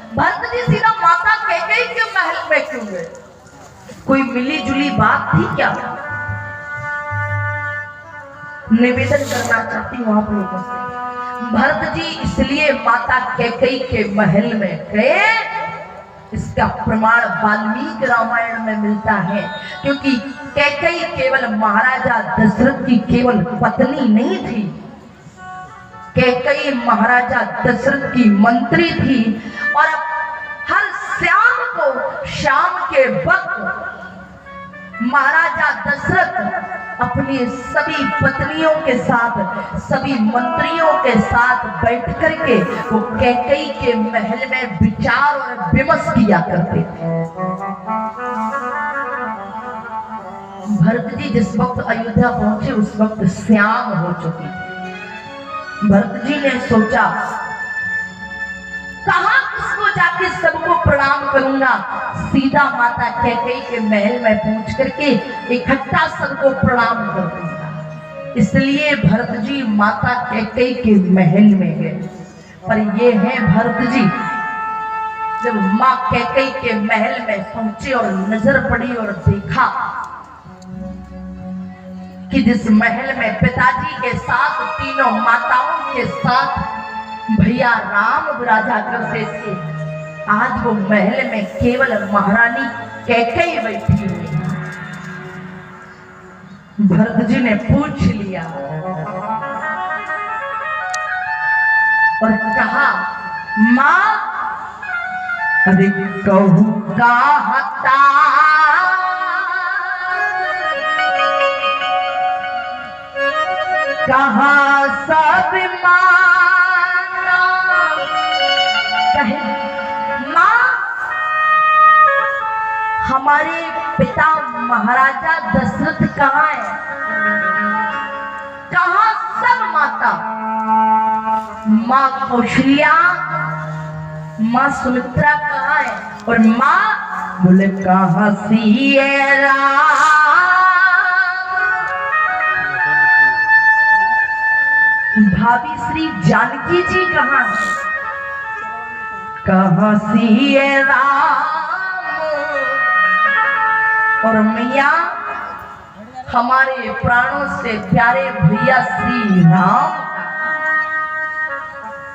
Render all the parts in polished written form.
भरत जी सीधा माता कैकेयी के महल में क्यों गए? कोई मिली जुली बात थी क्या? निवेदन करना चाहती हूँ आप लोगों से, भरत जी इसलिए माता कैकेयी के महल में गए, इसका प्रमाण वाल्मीकि रामायण में मिलता है। क्योंकि कैकेयी केवल महाराजा दशरथ की केवल पत्नी नहीं थी, कैकेयी महाराजा दशरथ की मंत्री थी। और हर शाम को, शाम के वक्त महाराजा दशरथ अपनी सभी पत्नियों के साथ, सभी मंत्रियों के साथ बैठ करके वो कैकेयी के महल में विचार और विमर्श किया करते थे। भरत जी जिस वक्त अयोध्या पहुंचे उस वक्त शाम हो चुकी थी। भरत जी ने सोचा कहां किसको जाके सबको प्रणाम करूंगा, सीधा माता कैकेयी के महल में पहुंच करके इकट्ठा सबको प्रणाम कर दूंगा। इसलिए भरत जी माता कैकेयी के महल में गए। पर ये है भरत जी, जब मां कैकेयी के महल में पहुंचे और नजर पड़ी और देखा कि जिस महल में पिताजी के साथ, तीनों माताओं के साथ भैया राम विराजा करते थे, आज वो महल में केवल महारानी कैकेयी बैठी हुई। भरत जी ने पूछ लिया और कहा, मां अरे कहूं कहता कहा सब माना, कहे मां हमारे पिता महाराजा दशरथ कहाँ है? कहाँ सब माता? मां कौशल्या, मां सुमित्रा कहाँ है? और मां बोले कहाँ सिया, भाभी श्री जानकी जी कहाँ है? कहाँ सिया राम, और मैया हमारे प्राणों से प्यारे भैया श्री राम,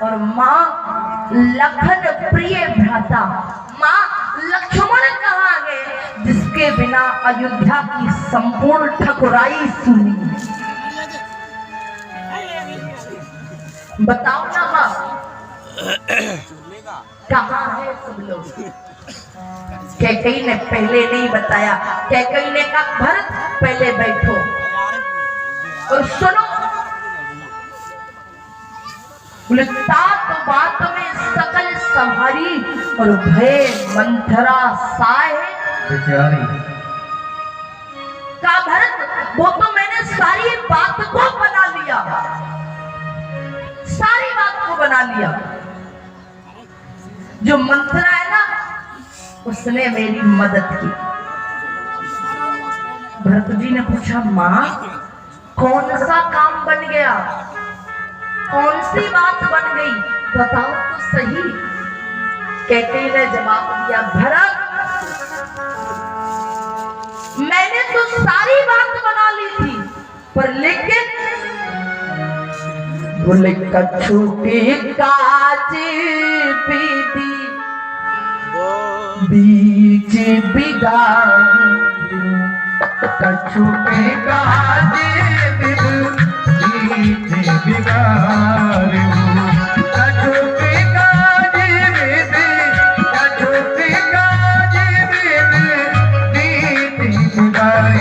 और माँ लखन प्रिय भ्राता माँ लक्ष्मण कहाँ है, जिसके बिना अयोध्या की संपूर्ण ठकुराई सुनी। बताओ ना माँ कहाँ है सब लोग? कैकेयी ने पहले नहीं बताया। कैकेयी ने कहा भरत पहले बैठो और सुनो। बोले तात बात में सकल संहारी और भय मंथरा साए। कहा भरत वो तो मैंने सारी बात को बना लिया, सारी बात को बना लिया। जो मंथरा है ना उसने मेरी मदद की। भरत जी ने पूछा माँ कौन सा काम बन गया, कौन सी बात बन गई, बताओ तो सही। कैकेयी ने जवाब दिया भरत मैंने तो सारी बात बना ली थी, पर लेकिन बोले कछु की काज विधि बीच बिगाड़, कछु के काज विधि बीच बिगाड़, कछु के काज विधि, कछु के काज विधि बीच बिगाड़,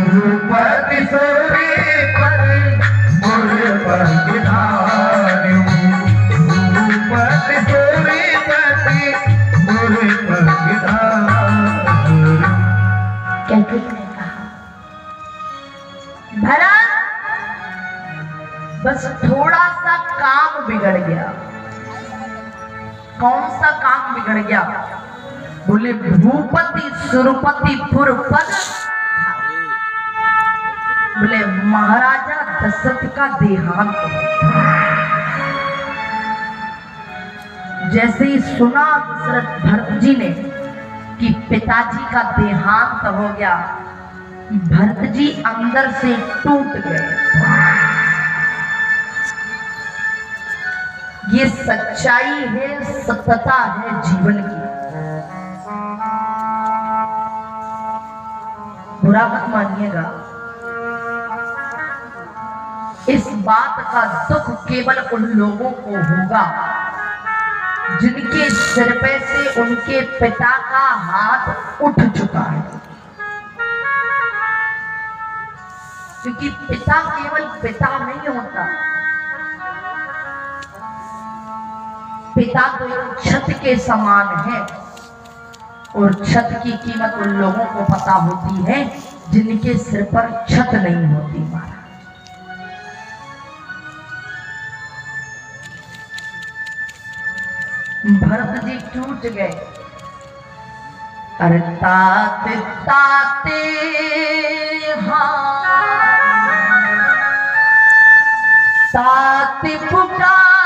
गुरुपति सोरे पर मोर पर विधार्यो, गुरुपति सोरे पति मोर पर विधार्यो। कैकेयी ने कहा भरत बस थोड़ा सा काम बिगड़ गया। कौन सा काम बिगड़ गया? बोले भूपति सुरपति पुर पद, बोले महाराजा दशरथ का देहांत। जैसे ही सुना दशरथ भरत जी ने कि पिताजी का देहांत हो गया, भरत जी अंदर से टूट गए। ये सच्चाई है, सत्यता है जीवन की। बुरा मत मानिएगा, इस बात का दुख केवल उन लोगों को होगा जिनके सिर पे से उनके पिता का हाथ उठ चुका है। क्योंकि पिता केवल पिता नहीं होता, पिता तो एक छत के समान है, और छत की कीमत उन लोगों को पता होती है जिनके सिर पर छत नहीं होती। महाराज भरत जी टूट गए। अरे ताते ताते हाँ ताते पुकारी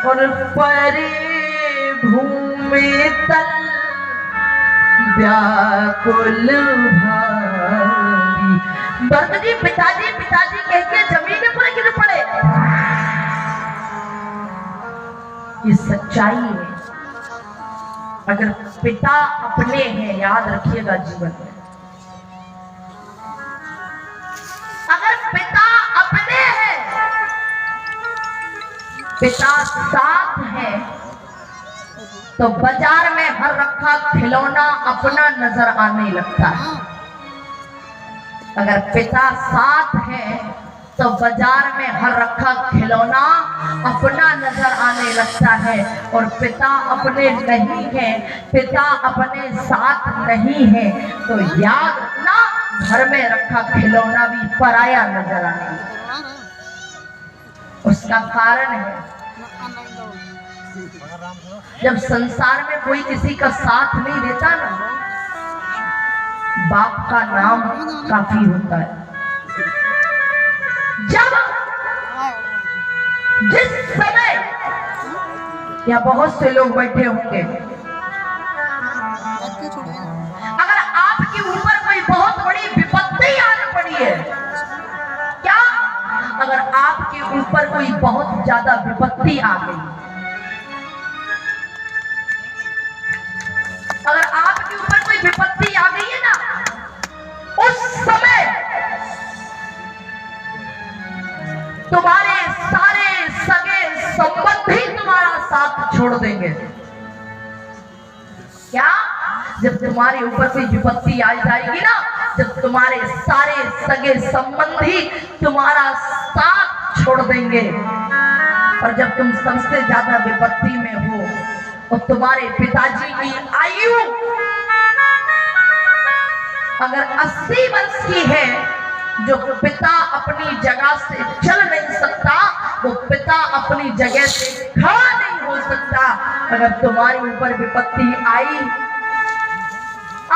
और परे भूमि तल व्याकुल भारी। भरत जी पिताजी पिताजी कह के जमीन पर गिर पड़े। ये सच्चाई है। अगर पिता अपने हैं, याद रखिएगा जीवन में, अगर पिता अपने हैं, पिता साथ है, तो बाजार में हर रखा खिलौना अपना नजर आने लगता है। अगर पिता साथ है तो बाजार में हर रखा खिलौना अपना नजर आने लगता है। और पिता अपने नहीं है, पिता अपने साथ नहीं है, तो याद रखना घर में रखा खिलौना भी पराया नजर आएगा। उसका कारण है, जब संसार में कोई किसी का साथ नहीं देता ना, बाप का नाम काफी होता है। जब जिस समय, या बहुत से लोग बैठे होंगे, अगर आपके ऊपर कोई बहुत बड़ी विपत्ति आने पड़ी है, क्या अगर आपके ऊपर कोई बहुत ज्यादा विपत्ति आ गई, अगर आपके ऊपर कोई विपत्ति आ गई है ना, उस समय तुम्हारे सारे सगे संबंधी तुम्हारा साथ छोड़ देंगे। क्या? जब तुम्हारे ऊपर कोई विपत्ति आ जाएगी ना, जब तुम्हारे सारे सगे संबंधी तुम्हारा साथ छोड़ देंगे, और जब तुम सबसे ज्यादा विपत्ति में हो, और तुम्हारे पिताजी की आयु अगर 80 वर्ष की है, जो पिता अपनी जगह से चल नहीं सकता, वो पिता अपनी जगह से खड़ा नहीं हो सकता। अगर तुम्हारे ऊपर विपत्ति आई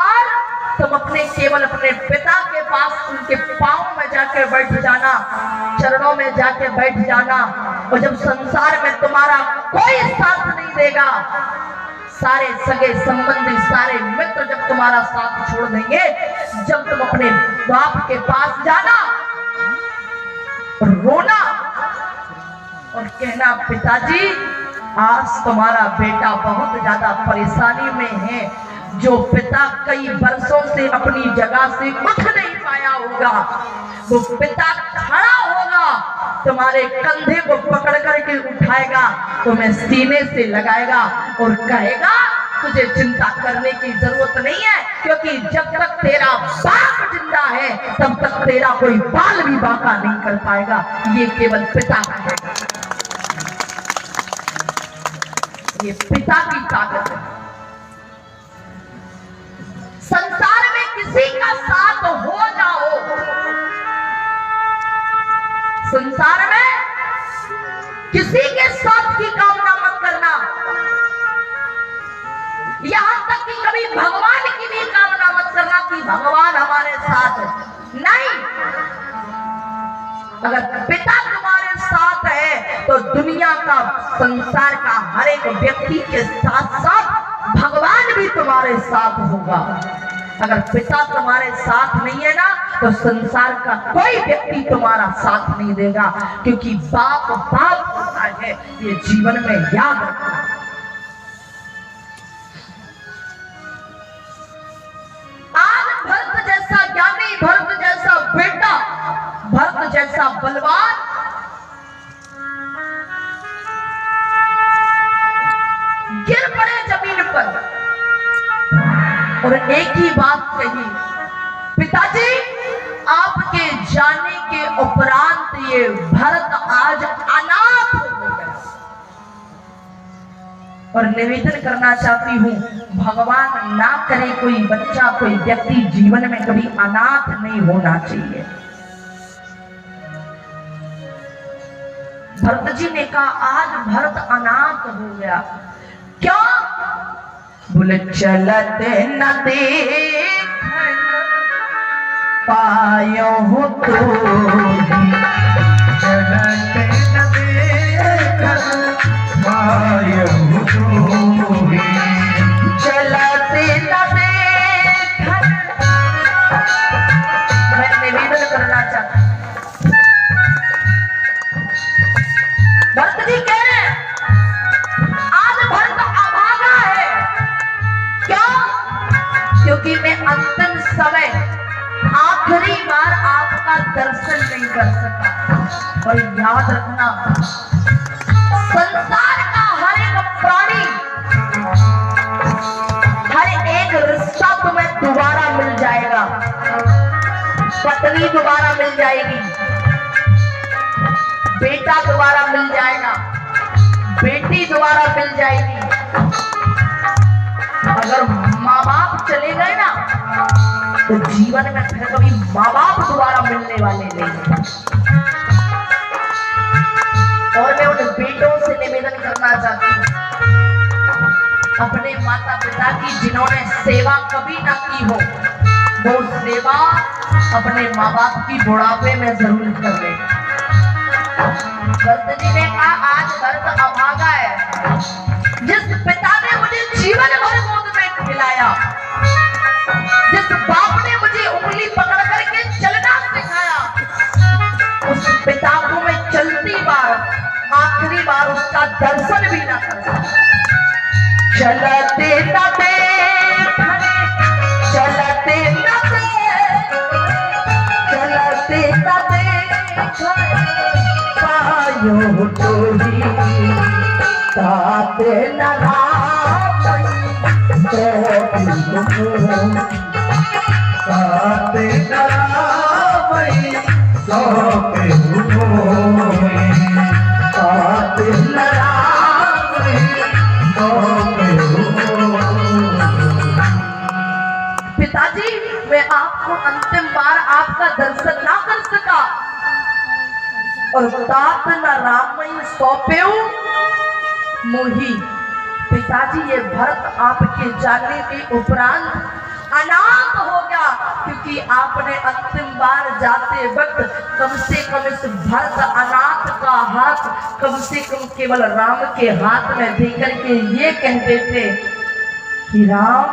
और तुम अपने केवल अपने पिता के पास उनके पांव में जाके बैठ जाना, चरणों में जाके बैठ जाना, और जब संसार में तुम्हारा कोई साथ नहीं देगा, सारे सगे संबंधी सारे मित्र जब तुम्हारा साथ छोड़ देंगे, जब तुम अपने बाप के पास जाना और रोना और कहना, पिताजी आज तुम्हारा बेटा बहुत ज्यादा परेशानी में है। जो पिता कई वर्षों से अपनी जगह से उठ नहीं पाया होगा, वो पिता खड़ा होगा, तुम्हारे कंधे को पकड़ करके उठाएगा, तुम्हें सीने से लगाएगा और कहेगा, तुझे चिंता करने की जरूरत नहीं है, क्योंकि जब तक तेरा बाप जिंदा है तब तक तेरा कोई बाल भी बांका नहीं कर पाएगा। ये केवल पिता कहेगा। ये पिता की ताकत है। संसार में किसी का साथ हो ना हो, संसार में किसी के साथ की कामना मत करना, यहां तक कि कभी भगवान की भी कामना मत करना कि भगवान हमारे साथ नहीं। अगर पिता तुम्हारे साथ है तो दुनिया का, संसार का हर एक व्यक्ति के साथ साथ भगवान भी तुम्हारे साथ होगा। अगर पिता तुम्हारे साथ नहीं है ना, तो संसार का कोई व्यक्ति तुम्हारा साथ नहीं देगा, क्योंकि बाप बाप होता है, ये जीवन में याद रखना। आज भरत जैसा ज्ञानी, भरत जैसा बेटा, भरत जैसा बलवान गिर पड़े जमीन पर और एक ही बात कही, पिताजी आपके जाने के उपरांत ये भरत आज अनाथ हो गया। और निवेदन करना चाहती हूँ, भगवान ना करे कोई बच्चा, कोई व्यक्ति जीवन में कभी अनाथ नहीं होना चाहिए। भरत जी ने कहा आज भरत अनाथ हो गया, क्या? बोले चलते न देख पायो हो तो, चलते न देख पायो हो तो, चलते न देख। मैं निवेदन करना चाहता हूं, भरत जी कह रहे हैं आज भरत अभागा है, क्या? क्योंकि मैं अंतिम समय आखिरी बार आपका दर्शन नहीं कर सका। और याद रखना, संसार का हर एक प्राणी, हर एक रिश्ता तुम्हें दोबारा मिल जाएगा। पत्नी दोबारा मिल जाएगी, बेटा दोबारा मिल जाएगा, बेटी दोबारा मिल जाएगी। अगर माँ बाप चले गए ना, तो जीवन में फिर कभी माँ बाप दोबारा मिलने वाले नहीं। और मैं उन बेटों से निवेदन करना चाहती हूँ, अपने माता पिता की जिन्होंने सेवा कभी ना की हो, वो सेवा अपने माँ बाप की बुढ़ापे में जरूर कर ले। भरत जी ने कहा आज भरत अभागा है, जिस पिता ने मुझे जीवन भर गोद में खिलाया, जिस बाप ने मुझे उंगली पकड़ करके चलना सिखाया, उस पिता को मैं चलती बार, आखिरी बार उसका दर्शन भी ना कर सका। चलते न देख, चलते न देख, चलते न देख पायो तोरी, ताते न ताते नरावई सोपे हुए, ताते नरावई सोपे हुए। पिताजी मैं आपको अंतिम बार आपका दर्शन ना कर सका, और तात न रामई सौंपे मोही। पिताजी ये भरत आपके जाने के उपरांत अनाथ हो गया, क्योंकि आपने अंतिम बार जाते वक्त कम से कम इस भरत अनाथ का हाथ कम से कम केवल राम के हाथ में देकर के ये कहते थे कि राम,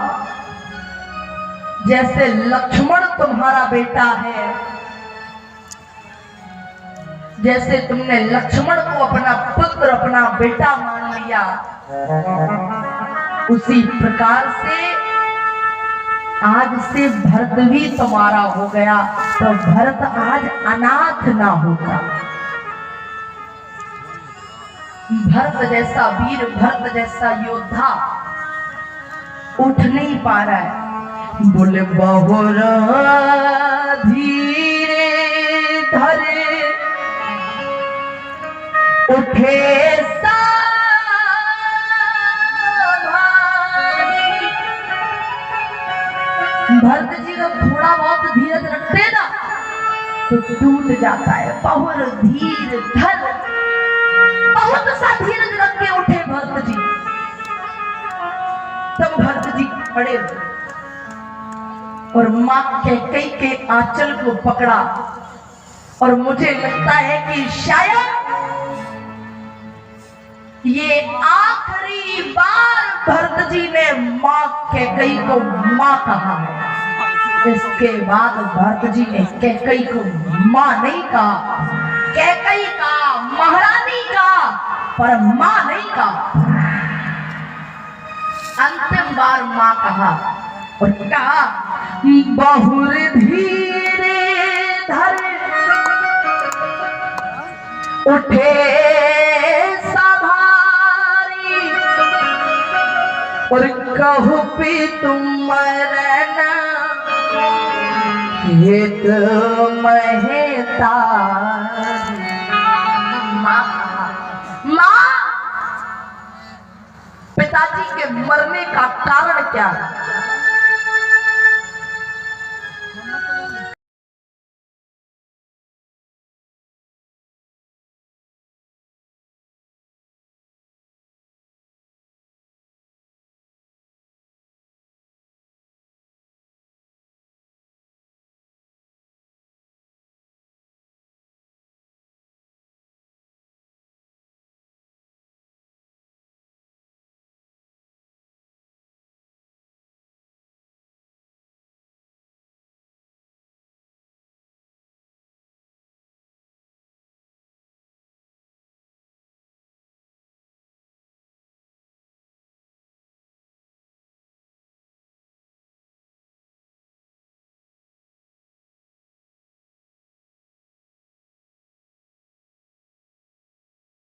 जैसे लक्ष्मण तुम्हारा बेटा है, जैसे तुमने लक्ष्मण को अपना पुत्र, अपना बेटा मान लिया, उसी प्रकार से आज से भरत भी तुम्हारा हो गया, तो भरत आज अनाथ ना होगा। भरत जैसा वीर, भरत जैसा योद्धा उठ नहीं पा रहा है। बोले बहुर धीरे धरे उठे भरत जी जब थोड़ा बहुत धीरज रखते ना तो टूट जाता है। बहुर धीर धर, बहुत सा धीरज रख के उठे भरत जी। तब भरत जी खड़े और मां कैकेयी के आंचल को पकड़ा, और मुझे लगता है कि शायद ये आखिरी बार भरत जी ने मां कैकई को मां कहा है। इसके बाद भरत जी ने कैकई को मां नहीं कहा, कैकई का महारानी का, पर मां नहीं कहा। अंतिम बार मां कहा और कहा बहुर धीरे धर उठे सवारी और कहु पी तुम मरना हित महता। मां पिताजी के मरने का कारण क्या है?